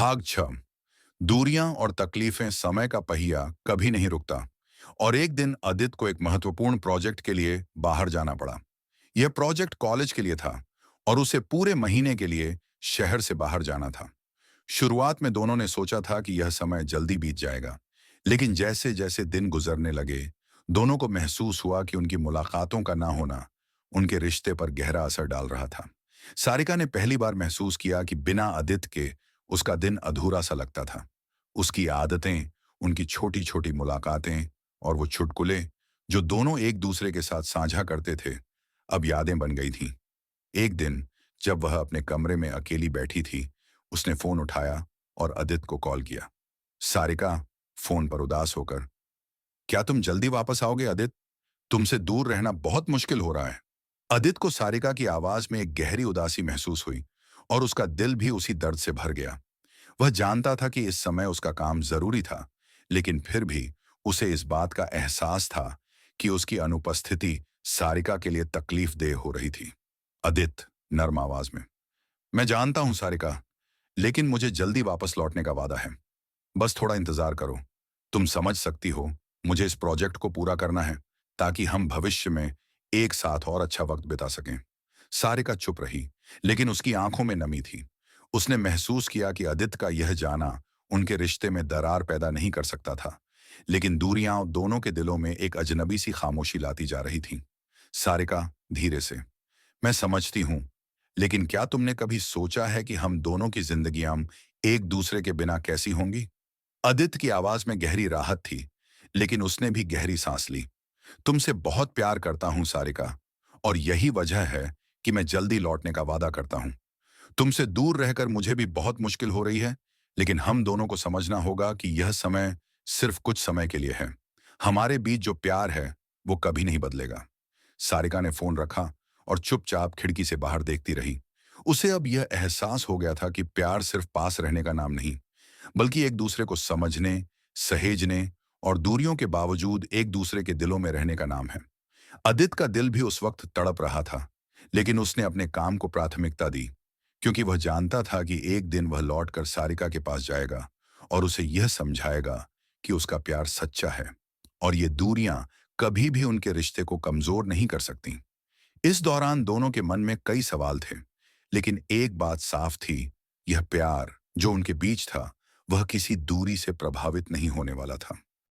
भाग 6। दूरियां और तकलीफें समय का पहिया कभी नहीं रुकता। और एक दिन अदित को एक महत्वपूर्ण प्रोजेक्ट के लिए बाहर जाना पड़ा। यह प्रोजेक्ट कॉलेज के लिए था और उसे पूरे महीने के लिए शहर से बाहर जाना था। शुरुआत में दोनों ने सोचा था कि यह समय जल्दी बीत जाएगा, लेकिन जैसे जैसे दिन गुजरने लगे, दोनों को महसूस हुआ कि उनकी मुलाकातों का ना होना उनके रिश्ते पर गहरा असर डाल रहा था। सारिका ने पहली बार महसूस किया कि बिना आदित्य के उसका दिन अधूरा सा लगता था। उसकी आदतें, उनकी छोटी छोटी मुलाकातें और वो चुटकुले जो दोनों एक दूसरे के साथ साझा करते थे, अब यादें बन गई थीं। एक दिन जब वह अपने कमरे में अकेली बैठी थी, उसने फोन उठाया और आदित्य को कॉल किया। सारिका फोन पर उदास होकर, क्या तुम जल्दी वापस आओगे आदित्य? तुमसे दूर रहना बहुत मुश्किल हो रहा है। आदित्य को सारिका की आवाज में एक गहरी उदासी महसूस हुई और उसका दिल भी उसी दर्द से भर गया। वह जानता था कि इस समय उसका काम जरूरी था, लेकिन फिर भी उसे इस बात का एहसास था कि उसकी अनुपस्थिति सारिका के लिए तकलीफ देह हो रही थी। आदित्य नर्म आवाज में, मैं जानता हूं सारिका, लेकिन मुझे जल्दी वापस लौटने का वादा है। बस थोड़ा इंतजार करो। तुम समझ सकती हो, मुझे इस प्रोजेक्ट को पूरा करना है ताकि हम भविष्य में एक साथ और अच्छा वक्त बिता सकें। सारिका चुप रही, लेकिन उसकी आंखों में नमी थी। उसने महसूस किया कि आदित्य का यह जाना उनके रिश्ते में दरार पैदा नहीं कर सकता था, लेकिन दूरियां दोनों के दिलों में एक अजनबी सी खामोशी लाती जा रही थी। सारिका धीरे से, मैं समझती हूं, लेकिन क्या तुमने कभी सोचा है कि हम दोनों की जिंदगियां एक दूसरे के बिना कैसी होंगी? आदित्य की आवाज में गहरी राहत थी, लेकिन उसने भी गहरी सांस ली। तुमसे बहुत प्यार करता हूं सारिका, और यही वजह है कि मैं जल्दी लौटने का वादा करता हूं। तुमसे दूर रहकर मुझे भी बहुत मुश्किल हो रही है, लेकिन हम दोनों को समझना होगा कि यह समय सिर्फ कुछ समय के लिए है। हमारे बीच जो प्यार है वो कभी नहीं बदलेगा। सारिका ने फोन रखा और चुपचाप खिड़की से बाहर देखती रही। उसे अब यह एहसास हो गया था कि प्यार सिर्फ पास रहने का नाम नहीं, बल्कि एक दूसरे को समझने, सहेजने और दूरियों के बावजूद एक दूसरे के दिलों में रहने का नाम है। आदित्य का दिल भी उस वक्त तड़प रहा था, लेकिन उसने अपने काम को प्राथमिकता दी, क्योंकि वह जानता था कि एक दिन वह लौटकर सारिका के पास जाएगा और उसे यह समझाएगा कि उसका प्यार सच्चा है और ये दूरियां कभी भी उनके रिश्ते को कमजोर नहीं कर सकती। इस दौरान दोनों के मन में कई सवाल थे, लेकिन एक बात साफ थी, यह प्यार जो उनके बीच था, वह किसी दूरी से प्रभावित नहीं होने वाला था।